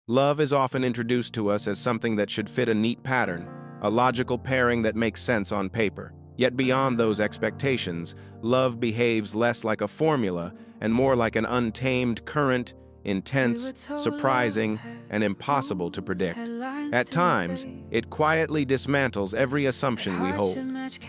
Love is often introduced to us as something that should fit a neat pattern, a logical pairing that makes sense on paper. Yet beyond those expectations, love behaves less like a formula and more like an untamed current, intense, surprising, and impossible to predict. At times, it quietly dismantles every assumption we hold.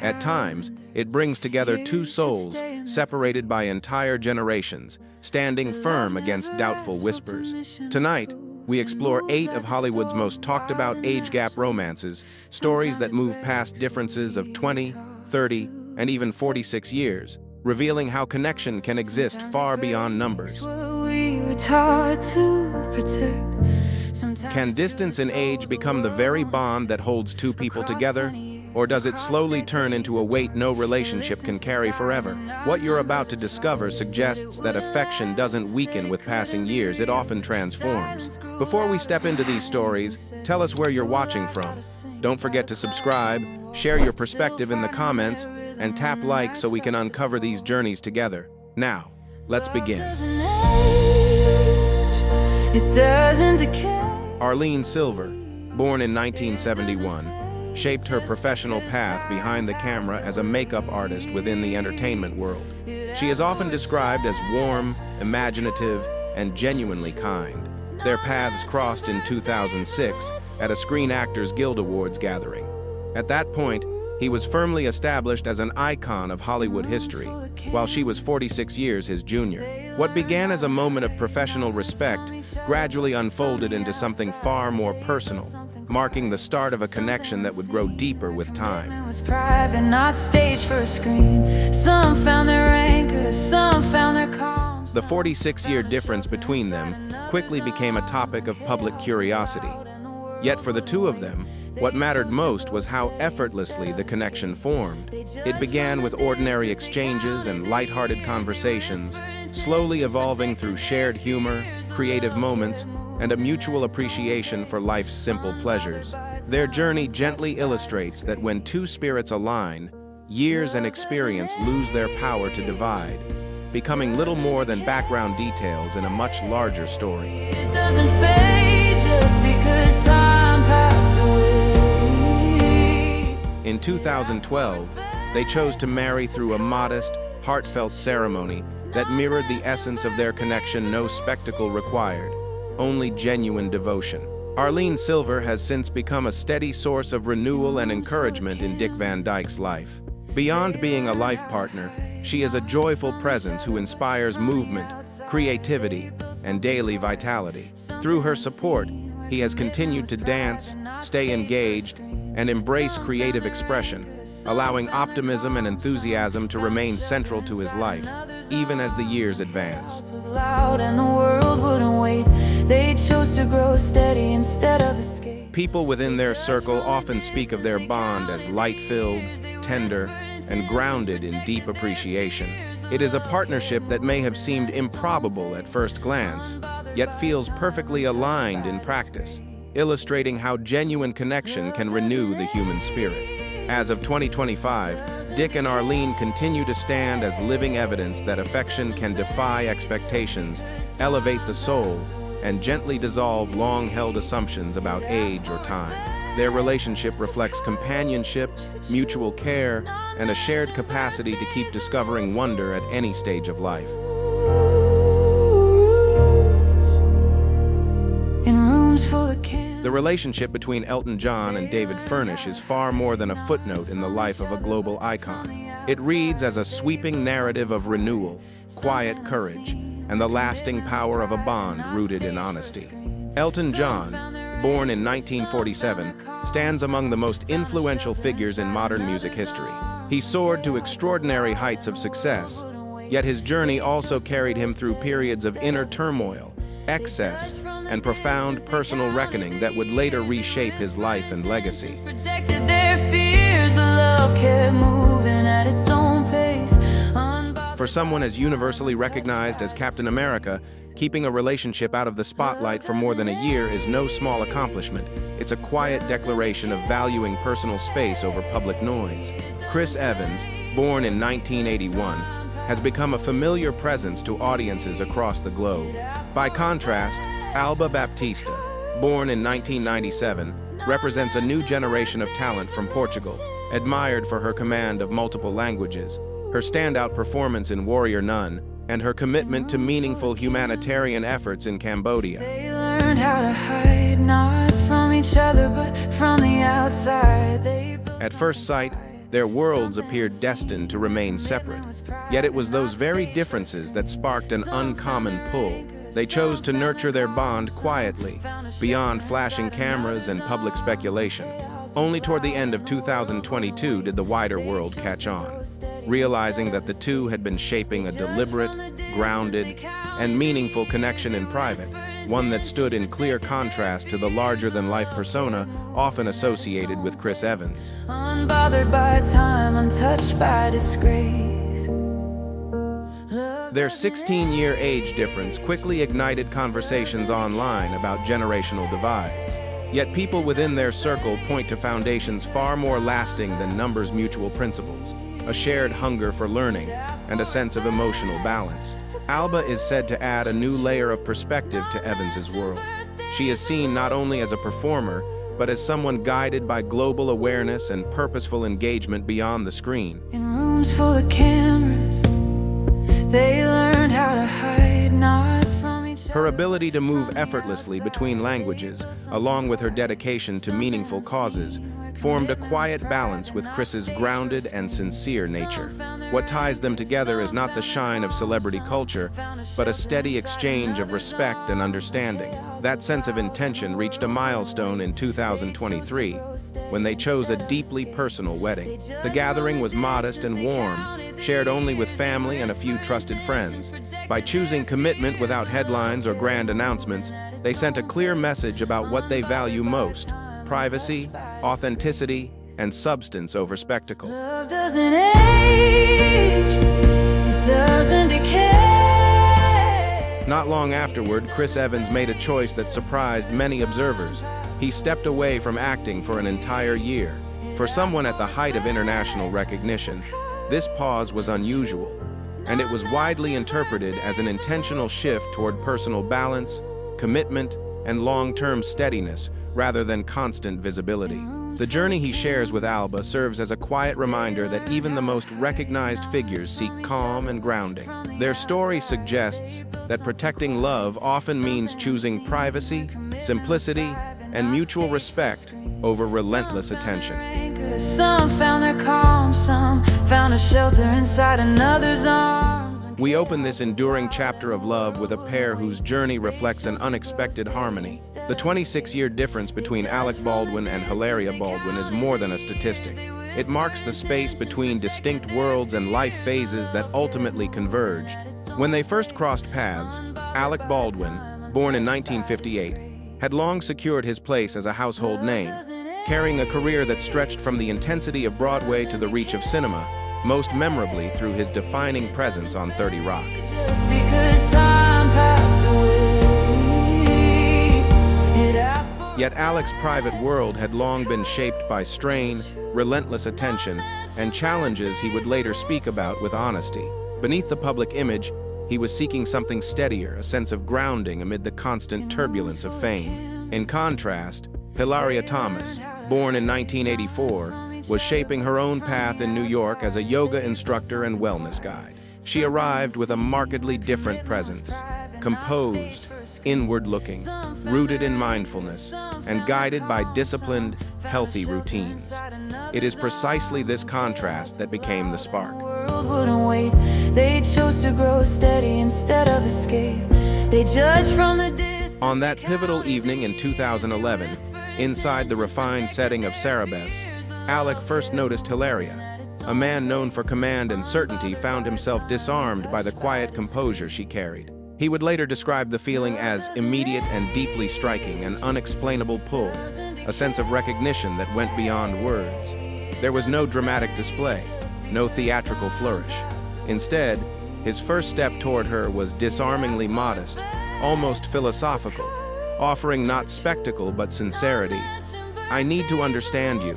At times, it brings together two souls, separated by entire generations, standing firm against doubtful whispers. Tonight, we explore 8 of Hollywood's most talked-about age-gap romances, stories that move past differences of 20, 30, and even 46 years, revealing how connection can exist far beyond numbers. Can distance in age become the very bond that holds two people together? Or does it slowly turn into a weight no relationship can carry forever? What you're about to discover suggests that affection doesn't weaken with passing years, it often transforms. Before we step into these stories, tell us where you're watching from. Don't forget to subscribe, share your perspective in the comments, and tap like so we can uncover these journeys together. Now, let's begin. Arlene Silver, born in 1971, shaped her professional path behind the camera as a makeup artist within the entertainment world. She is often described as warm, imaginative, and genuinely kind. Their paths crossed in 2006 at a Screen Actors Guild Awards gathering. At that point, he was firmly established as an icon of Hollywood history, while she was 46 years his junior. What began as a moment of professional respect gradually unfolded into something far more personal, marking the start of a connection that would grow deeper with time. It was private, not staged for a screen. Some found their anchors, some found their calm. The 46-year difference between them quickly became a topic of public curiosity. Yet for the two of them, what mattered most was how effortlessly the connection formed. It began with ordinary exchanges and lighthearted conversations, slowly evolving through shared humor, creative moments, and a mutual appreciation for life's simple pleasures. Their journey gently illustrates that when two spirits align, years and experience lose their power to divide, becoming little more than background details in a much larger story. It doesn't fade just because time passed away. In 2012, they chose to marry through a modest, heartfelt ceremony that mirrored the essence of their connection. No spectacle required, only genuine devotion. Arlene Silver has since become a steady source of renewal and encouragement in Dick Van Dyke's life. Beyond being a life partner, she is a joyful presence who inspires movement, creativity, and daily vitality. Through her support, he has continued to dance, stay engaged, and embrace creative expression, allowing optimism and enthusiasm to remain central to his life, even as the years advance. Was loud and the world wouldn't wait. They chose to grow steady instead of escape. People within their circle often speak of their bond as light-filled, tender, and grounded in deep appreciation. It is a partnership that may have seemed improbable at first glance, yet feels perfectly aligned in practice, illustrating how genuine connection can renew the human spirit. As of 2025, Dick and Arlene continue to stand as living evidence that affection can defy expectations, elevate the soul, and gently dissolve long-held assumptions about age or time. Their relationship reflects companionship, mutual care, and a shared capacity to keep discovering wonder at any stage of life. The relationship between Elton John and David Furnish is far more than a footnote in the life of a global icon. It reads as a sweeping narrative of renewal, quiet courage, and the lasting power of a bond rooted in honesty. Elton John, born in 1947, stands among the most influential figures in modern music history. He soared to extraordinary heights of success, yet his journey also carried him through periods of inner turmoil, excess, and profound personal reckoning that would later reshape his life and legacy. Projected their fears, but love kept moving at its own pace. For someone as universally recognized as Captain America, keeping a relationship out of the spotlight for more than a year is no small accomplishment. It's a quiet declaration of valuing personal space over public noise. Chris Evans, born in 1981, has become a familiar presence to audiences across the globe. By contrast, Alba Baptista, born in 1997, represents a new generation of talent from Portugal, admired for her command of multiple languages, her standout performance in Warrior Nun, and her commitment to meaningful humanitarian efforts in Cambodia. They learned how to hide, not from each other, but from the outside. At first sight, their worlds appeared destined to remain separate. Yet it was those very differences that sparked an uncommon pull. They chose to nurture their bond quietly, beyond flashing cameras and public speculation. Only toward the end of 2022 did the wider world catch on, realizing that the two had been shaping a deliberate, grounded, and meaningful connection in private, one that stood in clear contrast to the larger-than-life persona often associated with Chris Evans. Unbothered by time, untouched by disgrace. Their 16-year age difference quickly ignited conversations online about generational divides. Yet people within their circle point to foundations far more lasting than numbers' mutual principles, a shared hunger for learning, and a sense of emotional balance. Alba is said to add a new layer of perspective to Evans's world. She is seen not only as a performer, but as someone guided by global awareness and purposeful engagement beyond the screen. In rooms full of cameras, they learned how to hide, not from each other. Her ability to move effortlessly between languages, along with her dedication to meaningful causes, formed a quiet balance with Chris's grounded and sincere nature. What ties them together is not the shine of celebrity culture, but a steady exchange of respect and understanding. That sense of intention reached a milestone in 2023, when they chose a deeply personal wedding. The gathering was modest and warm, shared only with family and a few trusted friends. By choosing commitment without headlines or grand announcements, they sent a clear message about what they value most: privacy, authenticity, and substance over spectacle. Love doesn't age, it doesn't decay. Not long afterward, Chris Evans made a choice that surprised many observers. He stepped away from acting for an entire year. For someone at the height of international recognition, this pause was unusual, and it was widely interpreted as an intentional shift toward personal balance, commitment, and long-term steadiness, rather than constant visibility. The journey he shares with Alba serves as a quiet reminder that even the most recognized figures seek calm and grounding. Their story suggests that protecting love often means choosing privacy, simplicity, and mutual respect over relentless attention. Some found their calm, some found a shelter inside another's arms. We open this enduring chapter of love with a pair whose journey reflects an unexpected harmony. The 26-year difference between Alec Baldwin and Hilaria Baldwin is more than a statistic. It marks the space between distinct worlds and life phases that ultimately converged. When they first crossed paths, Alec Baldwin, born in 1958, had long secured his place as a household name, carrying a career that stretched from the intensity of Broadway to the reach of cinema, most memorably through his defining presence on 30 Rock. Just because time passed away, it asked for. Yet Alec's private world had long been shaped by strain, relentless attention, and challenges he would later speak about with honesty. Beneath the public image, he was seeking something steadier, a sense of grounding amid the constant turbulence of fame. In contrast, Hilaria Thomas, born in 1984, was shaping her own path in New York as a yoga instructor and wellness guide. She arrived with a markedly different presence, composed, inward-looking, rooted in mindfulness, and guided by disciplined, healthy routines. It is precisely this contrast that became the spark. The world wouldn't wait. They chose to grow steady instead of escape. They judged from the distance. On that pivotal evening in 2011, inside the refined setting of Sarabeth's, Alec first noticed Hilaria. A man known for command and certainty found himself disarmed by the quiet composure she carried. He would later describe the feeling as immediate and deeply striking, an unexplainable pull, a sense of recognition that went beyond words. There was no dramatic display, no theatrical flourish. Instead, his first step toward her was disarmingly modest, almost philosophical, offering not spectacle but sincerity. "I need to understand you."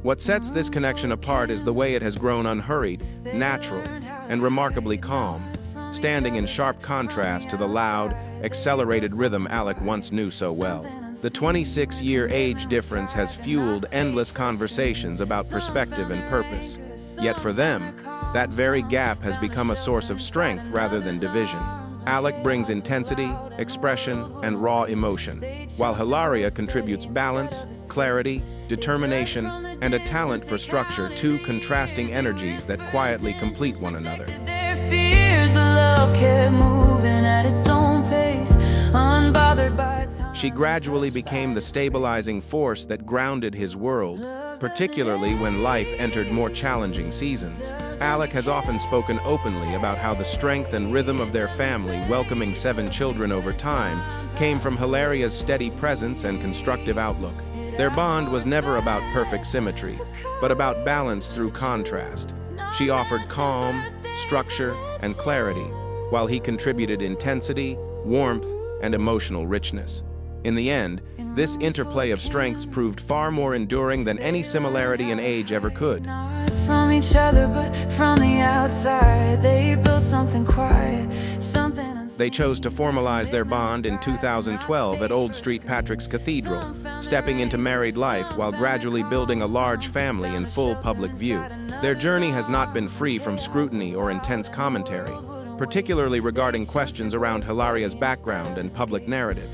What sets this connection apart is the way it has grown unhurried, natural, and remarkably calm. standing in sharp contrast to the loud, accelerated rhythm Alec once knew so well. The 26-year age difference has fueled endless conversations about perspective and purpose. Yet for them, that very gap has become a source of strength rather than division. Alec brings intensity, expression, and raw emotion, while Hilaria contributes balance, clarity, determination, and a talent for structure, two contrasting energies that quietly complete one another. Their fears, but love kept moving at its own pace, unbothered by time. She gradually became the stabilizing force that grounded his world, particularly when life entered more challenging seasons. Alec has often spoken openly about how the strength and rhythm of their family, welcoming 7 children over time, came from Hilaria's steady presence and constructive outlook. Their bond was never about perfect symmetry, but about balance through contrast. She offered calm, structure, and clarity, while he contributed intensity, warmth, and emotional richness. In the end, this interplay of strengths proved far more enduring than any similarity in age ever could. Not from each other, but from the outside, they built something quiet, something. They chose to formalize their bond in 2012 at Old St. Patrick's Cathedral, stepping into married life while gradually building a large family in full public view. Their journey has not been free from scrutiny or intense commentary, particularly regarding questions around Hilaria's background and public narrative.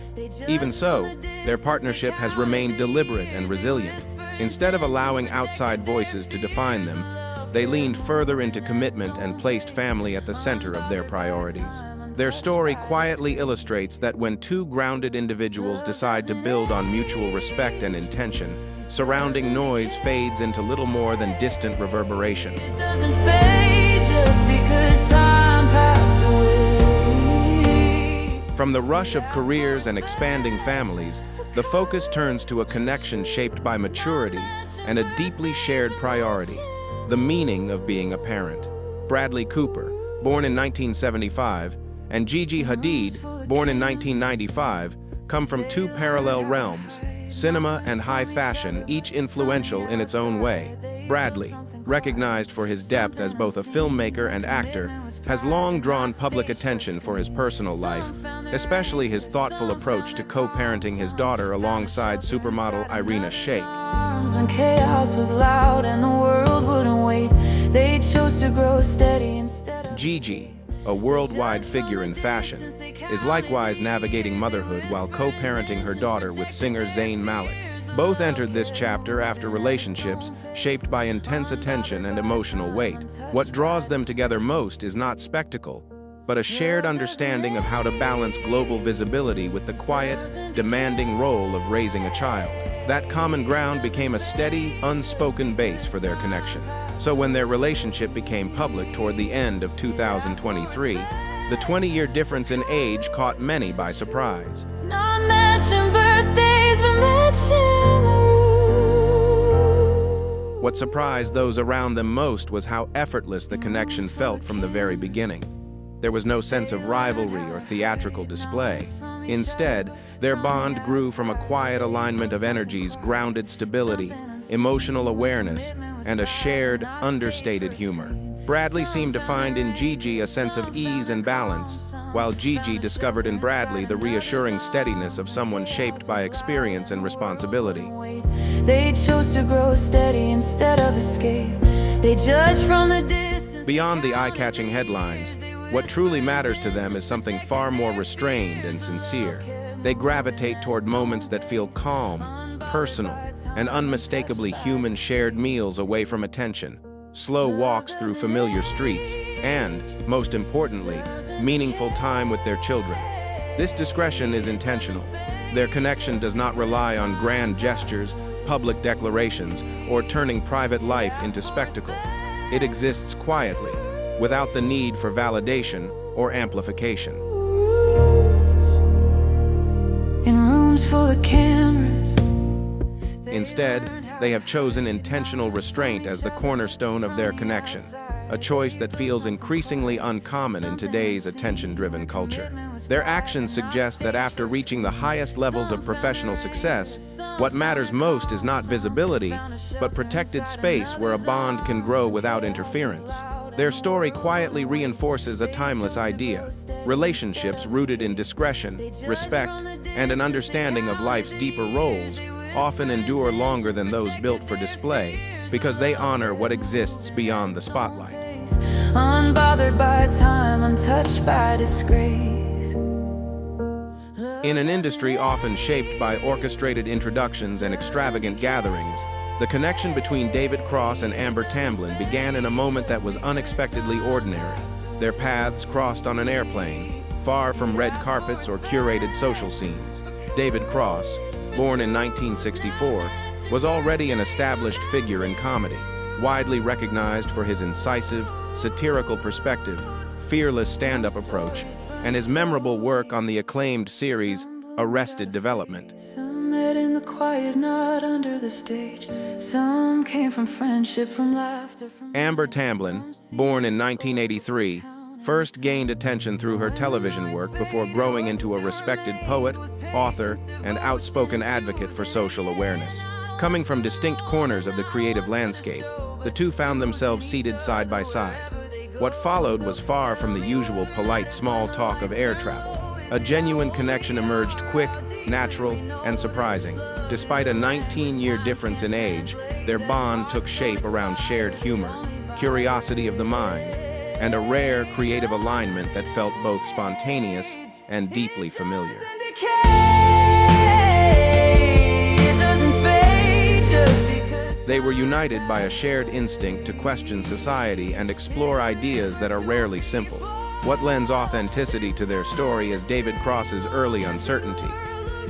Even so, their partnership has remained deliberate and resilient. Instead of allowing outside voices to define them, they leaned further into commitment and placed family at the center of their priorities. Their story quietly illustrates that when two grounded individuals decide to build on mutual respect and intention, surrounding noise fades into little more than distant reverberation. It doesn't fade just because time passed away. From the rush of careers and expanding families, the focus turns to a connection shaped by maturity and a deeply shared priority: the meaning of being a parent. Bradley Cooper, born in 1975, and Gigi Hadid, born in 1995, come from two parallel realms, cinema and high fashion, each influential in its own way. Bradley, recognized for his depth as both a filmmaker and actor, has long drawn public attention for his personal life, especially his thoughtful approach to co-parenting his daughter alongside supermodel Irina Shayk. When chaos was loud and the world wouldn't wait, they chose to grow steady instead of... Gigi, a worldwide figure in fashion, is likewise navigating motherhood while co-parenting her daughter with singer Zayn Malik. Both entered this chapter after relationships shaped by intense attention and emotional weight. What draws them together most is not spectacle, but a shared understanding of how to balance global visibility with the quiet, demanding role of raising a child. That common ground became a steady, unspoken base for their connection. So when their relationship became public toward the end of 2023, the 20-year difference in age caught many by surprise. Not mention birthdays, but mention the rules. What surprised those around them most was how effortless the connection felt from the very beginning. There was no sense of rivalry or theatrical display. Instead, their bond grew from a quiet alignment of energies, grounded stability, emotional awareness, and a shared, understated humor. Bradley seemed to find in Gigi a sense of ease and balance, while Gigi discovered in Bradley the reassuring steadiness of someone shaped by experience and responsibility. They chose to grow steady instead of escape. They judge from the distance. Beyond the eye-catching headlines, what truly matters to them is something far more restrained and sincere. They gravitate toward moments that feel calm, personal, and unmistakably human, shared meals away from attention, slow walks through familiar streets, and, most importantly, meaningful time with their children. This discretion is intentional. Their connection does not rely on grand gestures, public declarations, or turning private life into spectacle. It exists quietly, without the need for validation or amplification. In rooms full of cameras. Instead, they have chosen intentional restraint as the cornerstone of their connection, a choice that feels increasingly uncommon in today's attention-driven culture. Their actions suggest that after reaching the highest levels of professional success, what matters most is not visibility, but protected space where a bond can grow without interference. Their story quietly reinforces a timeless idea: relationships rooted in discretion, respect, and an understanding of life's deeper roles often endure longer than those built for display because they honor what exists beyond the spotlight. Unbothered by time, untouched by disgrace. In an industry often shaped by orchestrated introductions and extravagant gatherings, the connection between David Cross and Amber Tamblyn began in a moment that was unexpectedly ordinary. Their paths crossed on an airplane, far from red carpets or curated social scenes. David Cross, born in 1964, was already an established figure in comedy, widely recognized for his incisive, satirical perspective, fearless stand-up approach, and his memorable work on the acclaimed series Arrested Development. Some met in the quiet, not under the stage. Some came from friendship, from laughter, from... Amber Tamblyn, born in 1983, first gained attention through her television work before growing into a respected poet, author, and outspoken advocate for social awareness. Coming from distinct corners of the creative landscape, the two found themselves seated side by side. What followed was far from the usual polite small talk of air travel. A genuine connection emerged quick, natural, and surprising. Despite a 19-year difference in age, their bond took shape around shared humor, curiosity of the mind, and a rare creative alignment that felt both spontaneous and deeply familiar. They were united by a shared instinct to question society and explore ideas that are rarely simple. What lends authenticity to their story is David Cross's early uncertainty.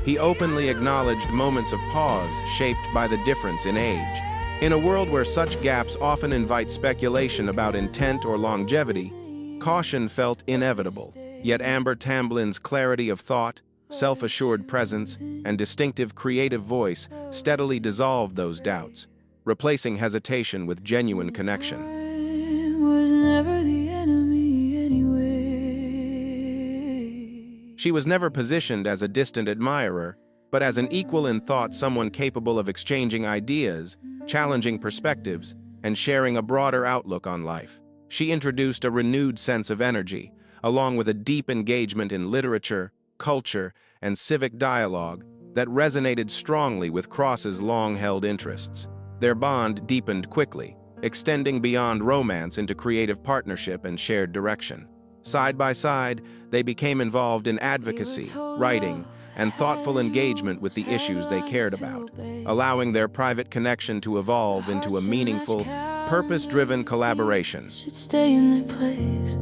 He openly acknowledged moments of pause shaped by the difference in age. In a world where such gaps often invite speculation about intent or longevity, caution felt inevitable. Yet Amber Tamblyn's clarity of thought, self-assured presence, and distinctive creative voice steadily dissolved those doubts, replacing hesitation with genuine connection. Was never the enemy anyway. She was never positioned as a distant admirer, but as an equal in thought, someone capable of exchanging ideas, challenging perspectives, and sharing a broader outlook on life. She introduced a renewed sense of energy, along with a deep engagement in literature, culture, and civic dialogue that resonated strongly with Cross's long-held interests. Their bond deepened quickly, extending beyond romance into creative partnership and shared direction. Side by side, they became involved in advocacy, writing, and thoughtful engagement with the issues they cared about, allowing their private connection to evolve into a meaningful, purpose-driven collaboration. Should stay in their place,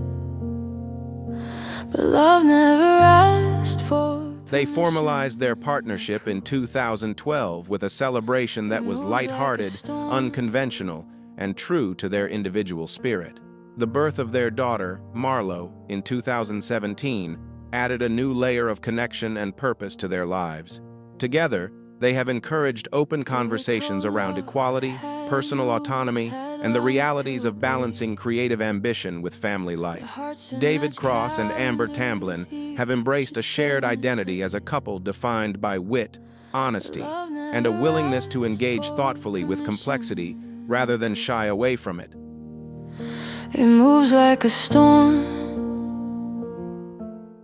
but love never asked for. They formalized their partnership in 2012 with a celebration that was lighthearted, unconventional, and true to their individual spirit. The birth of their daughter, Marlo, in 2017, added a new layer of connection and purpose to their lives. Together, they have encouraged open conversations around equality, personal autonomy, and the realities of balancing creative ambition with family life. David Cross and Amber Tamblyn have embraced a shared identity as a couple defined by wit, honesty, and a willingness to engage thoughtfully with complexity rather than shy away from it. It moves like a storm.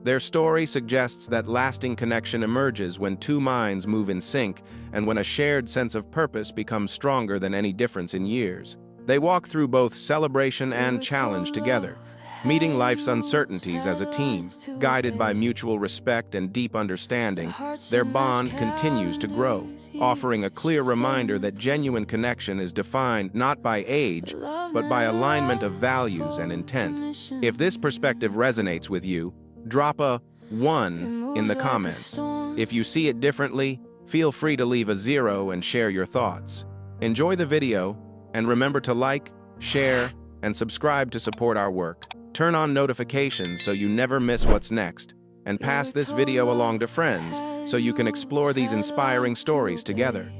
Their story suggests that lasting connection emerges when two minds move in sync and when a shared sense of purpose becomes stronger than any difference in years. They walk through both celebration and challenge together, meeting life's uncertainties as a team. Guided by mutual respect and deep understanding, their bond continues to grow, offering a clear reminder that genuine connection is defined not by age, but by alignment of values and intent. If this perspective resonates with you, drop a 1 in the comments. If you see it differently, feel free to leave a 0 and share your thoughts. Enjoy the video, and remember to like, share, and subscribe to support our work. Turn on notifications so you never miss what's next, and pass this video along to friends so you can explore these inspiring stories together.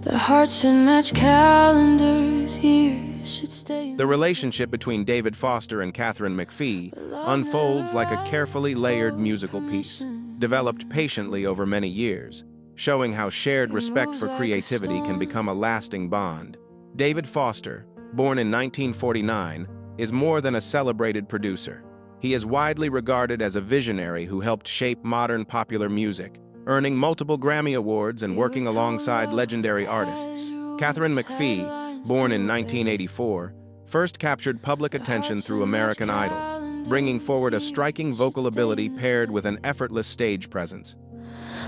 The hearts should match calendars, years should stay. The relationship between David Foster and Katharine McPhee unfolds like a carefully layered musical piece, developed patiently over many years, showing how shared respect for creativity can become a lasting bond. David Foster, born in 1949, is more than a celebrated producer. He is widely regarded as a visionary who helped shape modern popular music, earning multiple Grammy Awards and working alongside legendary artists. Katharine McPhee, born in 1984, first captured public attention through American Idol, bringing forward a striking vocal ability paired with an effortless stage presence.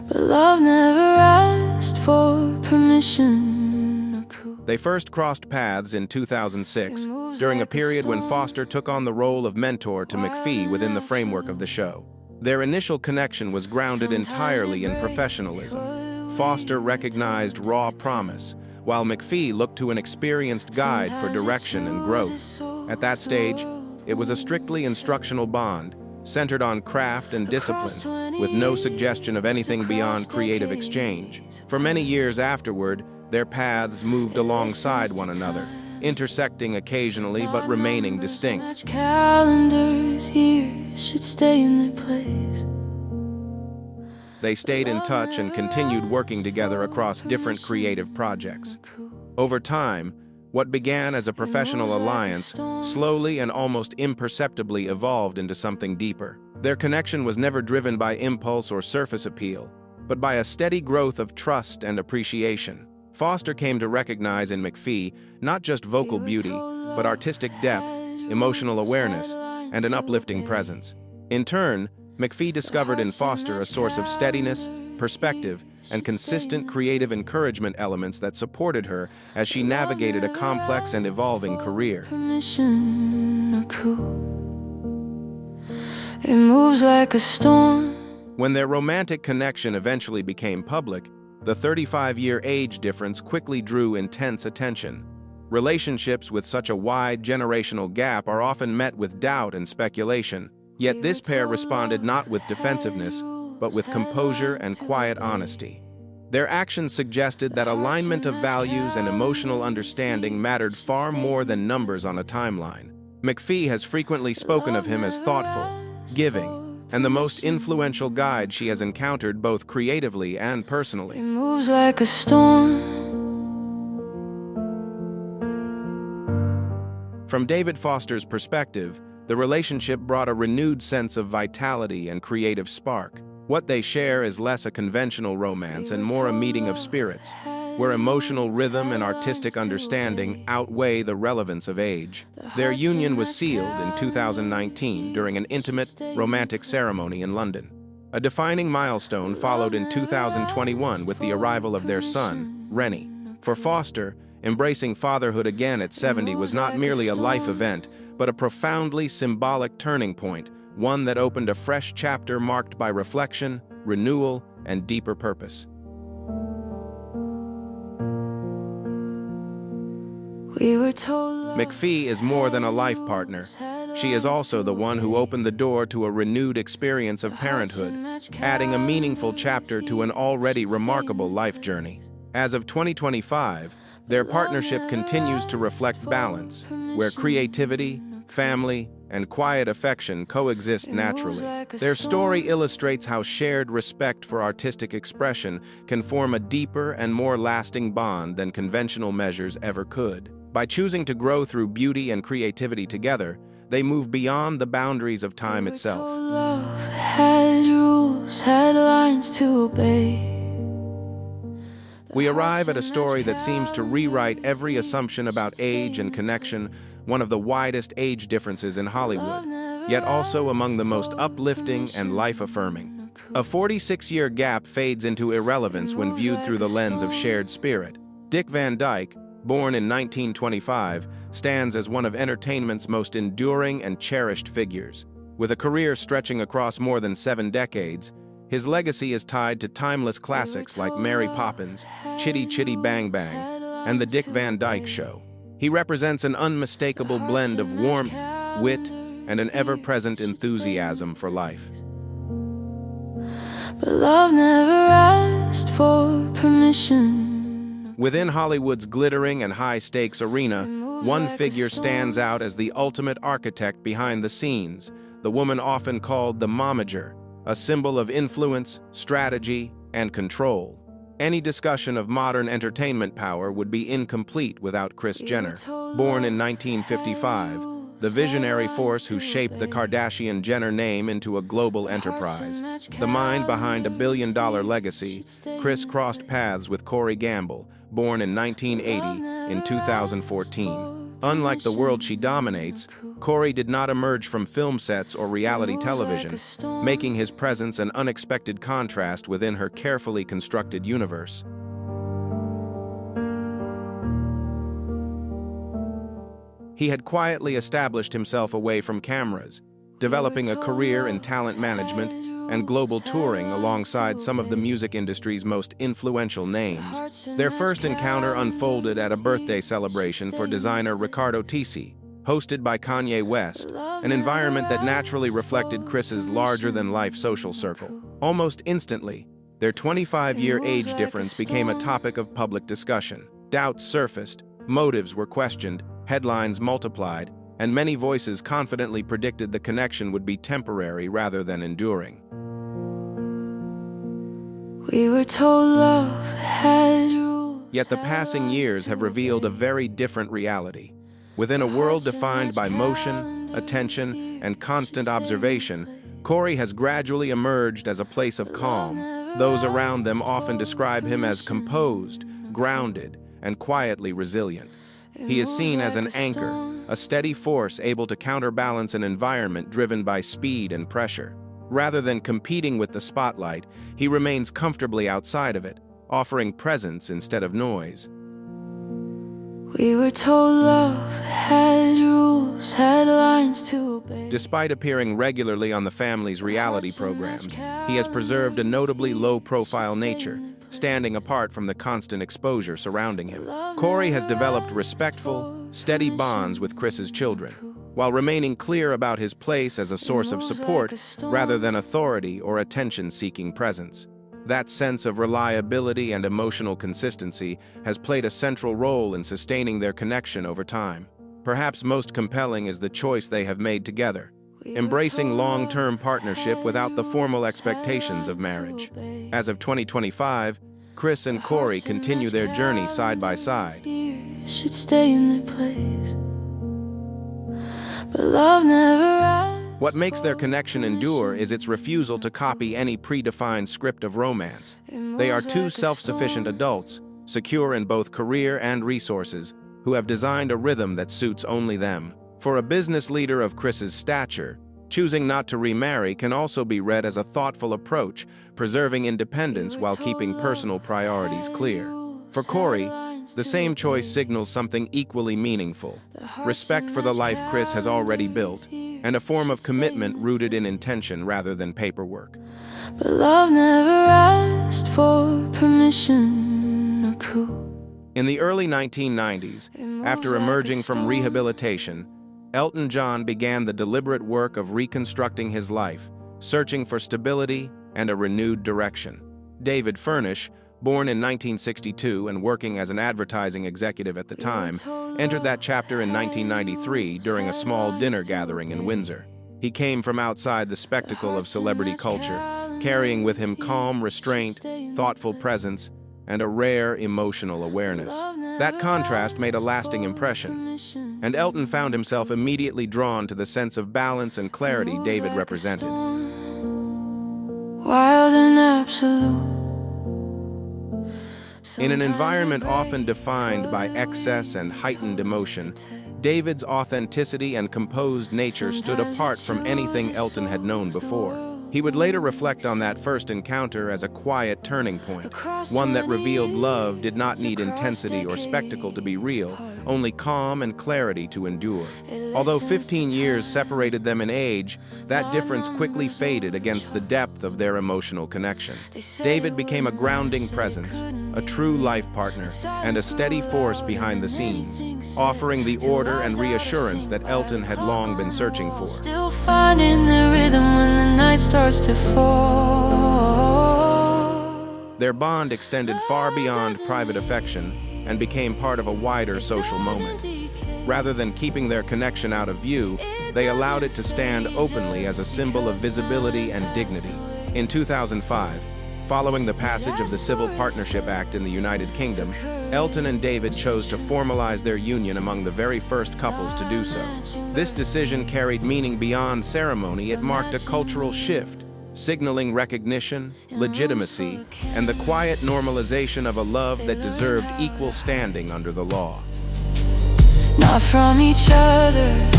But love never asked for permission or proof. They first crossed paths in 2006, during a period when Foster took on the role of mentor to McPhee within the framework of the show. Their initial connection was grounded entirely in professionalism. Foster recognized raw promise, while McPhee looked to an experienced guide for direction and growth. At that stage, it was a strictly instructional bond, centered on craft and discipline, with no suggestion of anything beyond creative exchange. For many years afterward, their paths moved alongside one another, intersecting occasionally but remaining distinct. Calendars here should stay in their place. They stayed in touch and continued working together across different creative projects. Over time, what began as a professional alliance slowly and almost imperceptibly evolved into something deeper. Their connection was never driven by impulse or surface appeal, but by a steady growth of trust and appreciation. Foster came to recognize in McPhee not just vocal beauty, but artistic depth, emotional awareness, and an uplifting presence. In turn, McPhee discovered in Foster a source of steadiness, perspective, and consistent creative encouragement elements that supported her as she navigated a complex and evolving career. Permission or proof. It moves like a storm. When their romantic connection eventually became public, the 35-year age difference quickly drew intense attention. Relationships with such a wide generational gap are often met with doubt and speculation, yet this pair responded not with defensiveness, but with composure and quiet honesty. Their actions suggested that alignment of values and emotional understanding mattered far more than numbers on a timeline. McPhee has frequently spoken of him as thoughtful, giving, and the most influential guide she has encountered both creatively and personally. It moves like a storm. From David Foster's perspective, the relationship brought a renewed sense of vitality and creative spark. What they share is less a conventional romance and more a meeting of spirits, where emotional rhythm and artistic understanding outweigh the relevance of age. Their union was sealed in 2019 during an intimate, romantic ceremony in London. A defining milestone followed in 2021 with the arrival of their son, Rennie. For Foster, embracing fatherhood again at 70 was not merely a life event, but a profoundly symbolic turning point, one that opened a fresh chapter marked by reflection, renewal, and deeper purpose. McPhee is more than a life partner. She is also the one who opened the door to a renewed experience of parenthood, adding a meaningful chapter to an already remarkable life journey. As of 2025, their partnership continues to reflect balance, where creativity, family, and quiet affection coexist naturally. Their story illustrates how shared respect for artistic expression can form a deeper and more lasting bond than conventional measures ever could. By choosing to grow through beauty and creativity together, they move beyond the boundaries of time itself. Love had rules, had lines to obey. We arrive at a story that seems to rewrite every assumption about age and connection, one of the widest age differences in Hollywood, yet also among the most uplifting and life-affirming. A 46-year gap fades into irrelevance when viewed through the lens of shared spirit. Dick Van Dyke, born in 1925, stands as one of entertainment's most enduring and cherished figures. With a career stretching across more than 7 decades, his legacy is tied to timeless classics like Mary Poppins, Chitty Chitty Bang Bang, and The Dick Van Dyke Show. He represents an unmistakable blend of warmth, wit, and an ever-present enthusiasm for life. But love never asked for permission. Within Hollywood's glittering and high-stakes arena, one figure stands out as the ultimate architect behind the scenes, the woman often called the momager, a symbol of influence, strategy, and control. Any discussion of modern entertainment power would be incomplete without Kris Jenner. Born in 1955, the visionary force who shaped the Kardashian-Jenner name into a global enterprise. The mind behind a billion-dollar legacy, Kris crossed paths with Corey Gamble, born in 1980, in 2014. Unlike the world she dominates, Corey did not emerge from film sets or reality television, making his presence an unexpected contrast within her carefully constructed universe. He had quietly established himself away from cameras, developing a career in talent management and global touring alongside some of the music industry's most influential names. Their first encounter unfolded at a birthday celebration for designer Riccardo Tisci, hosted by Kanye West, an environment that naturally reflected Kris's larger-than-life social circle. Almost instantly, their 25-year age difference became a topic of public discussion. Doubts surfaced, motives were questioned, headlines multiplied, and many voices confidently predicted the connection would be temporary rather than enduring. We were told love had rules. Yet the passing years have revealed a very different reality. Within a world defined by motion, attention, and constant observation, Corey has gradually emerged as a place of calm. Those around them often describe him as composed, grounded, and quietly resilient. He is seen as an anchor, a steady force able to counterbalance an environment driven by speed and pressure. Rather than competing with the spotlight, he remains comfortably outside of it, offering presence instead of noise. We were told love had rules, had lines to obey. Despite appearing regularly on the family's reality programs, he has preserved a notably low-profile nature, standing apart from the constant exposure surrounding him. Corey has developed respectful, steady bonds with Kris's children, while remaining clear about his place as a source of support rather than authority or attention-seeking presence. That sense of reliability and emotional consistency has played a central role in sustaining their connection over time. Perhaps most compelling is the choice they have made together, embracing long-term partnership without the formal expectations of marriage. As of 2025, Kris and Corey continue their journey side by side. Should stay in their place, but love never asked. What makes their connection endure is its refusal to copy any predefined script of romance. They are two self-sufficient adults, secure in both career and resources, who have designed a rhythm that suits only them. For a business leader of Kris's stature, choosing not to remarry can also be read as a thoughtful approach, preserving independence while keeping personal priorities clear. For Corey, the same choice signals something equally meaningful: respect for the life Kris has already built, and a form of commitment rooted in intention rather than paperwork. But love never asked for permission or proof. In the early 1990s, after emerging from rehabilitation, Elton John began the deliberate work of reconstructing his life, searching for stability and a renewed direction. David Furnish, born in 1962 and working as an advertising executive at the time, entered that chapter in 1993 during a small dinner gathering in Windsor. He came from outside the spectacle of celebrity culture, carrying with him calm restraint, thoughtful presence, and a rare emotional awareness. That contrast made a lasting impression, and Elton found himself immediately drawn to the sense of balance and clarity David represented. Wild and absolute. In an environment often defined by excess and heightened emotion, David's authenticity and composed nature stood apart from anything Elton had known before. He would later reflect on that first encounter as a quiet turning point, one that revealed love did not need intensity or spectacle to be real, only calm and clarity to endure. Although 15 years separated them in age, that difference quickly faded against the depth of their emotional connection. David became a grounding presence, a true life partner, and a steady force behind the scenes, offering the order and reassurance that Elton had long been searching for. Still finding the rhythm when the night starts to fall. Their bond extended far beyond private affection and became part of a wider social moment. Rather than keeping their connection out of view, they allowed it to stand openly as a symbol of visibility and dignity. In 2005, Following the passage of the Civil Partnership Act in the United Kingdom, Elton and David chose to formalize their union among the very first couples to do so. This decision carried meaning beyond ceremony. It marked a cultural shift, signaling recognition, legitimacy, and the quiet normalization of a love that deserved equal standing under the law. Not from each other,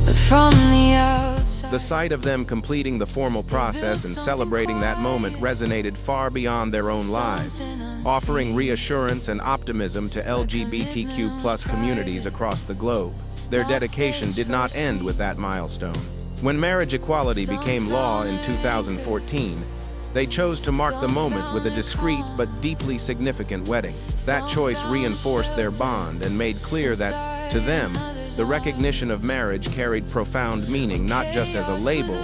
but from the outside. The sight of them completing the formal process and celebrating that moment resonated far beyond their own lives, offering reassurance and optimism to LGBTQ+ communities across the globe. Their dedication did not end with that milestone. When marriage equality became law in 2014, they chose to mark the moment with a discreet but deeply significant wedding. That choice reinforced their bond and made clear that, to them, the recognition of marriage carried profound meaning, not just as a label,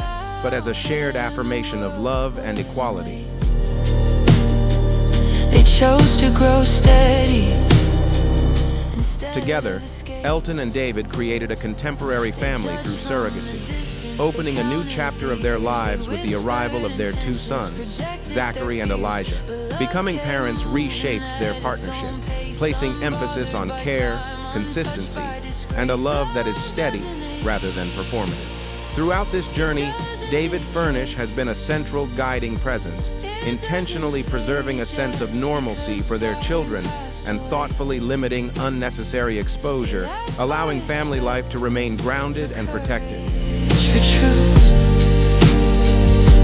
but as a shared affirmation of love and equality. They chose to grow steady. Together, Elton and David created a contemporary family through surrogacy, opening a new chapter of their lives with the arrival of their two sons, Zachary and Elijah. Becoming parents reshaped their partnership, placing emphasis on care, consistency, and a love that is steady rather than performative. Throughout this journey, David Furnish has been a central guiding presence, intentionally preserving a sense of normalcy for their children and thoughtfully limiting unnecessary exposure, allowing family life to remain grounded and protected. For truth,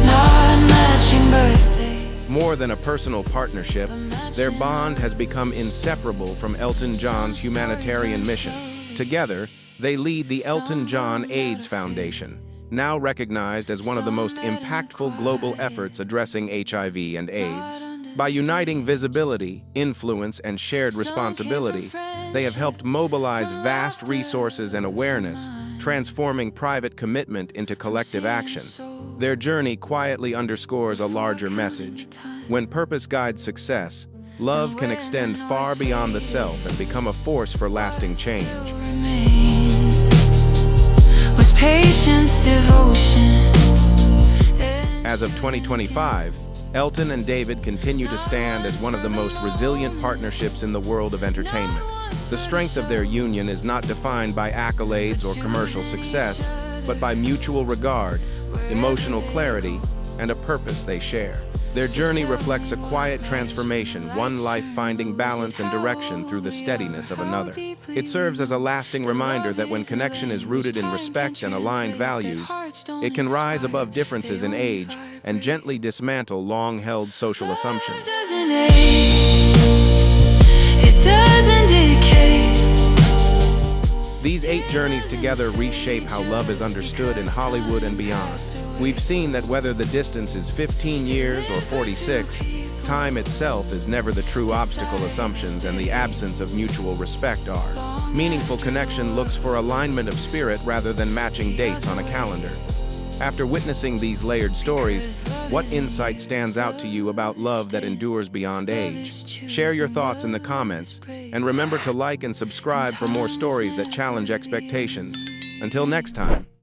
not matching birthday. More than a personal partnership, their bond has become inseparable from Elton John's humanitarian mission. Together, they lead the Elton John AIDS Foundation, now recognized as one of the most impactful global efforts addressing HIV and AIDS. By uniting visibility, influence, and shared responsibility, they have helped mobilize vast resources and awareness, transforming private commitment into collective action. Their journey quietly underscores a larger message. When purpose guides success, love can extend far beyond the self and become a force for lasting change. Was patience, devotion. As of 2025, Elton and David continue to stand as one of the most resilient partnerships in the world of entertainment. The strength of their union is not defined by accolades or commercial success, but by mutual regard, emotional clarity, and a purpose they share. Their journey reflects a quiet transformation, one life finding balance and direction through the steadiness of another. It serves as a lasting reminder that when connection is rooted in respect and aligned values, it can rise above differences in age and gently dismantle long-held social assumptions. It doesn't decay. These 8 journeys together reshape how love is understood in Hollywood and beyond. We've seen that whether the distance is 15 years or 46, time itself is never the true obstacle. Assumptions and the absence of mutual respect are. Meaningful connection looks for alignment of spirit rather than matching dates on a calendar. After witnessing these layered stories, what insight stands out to you about love that endures beyond age? Share your thoughts in the comments, and remember to like and subscribe for more stories that challenge expectations. Until next time.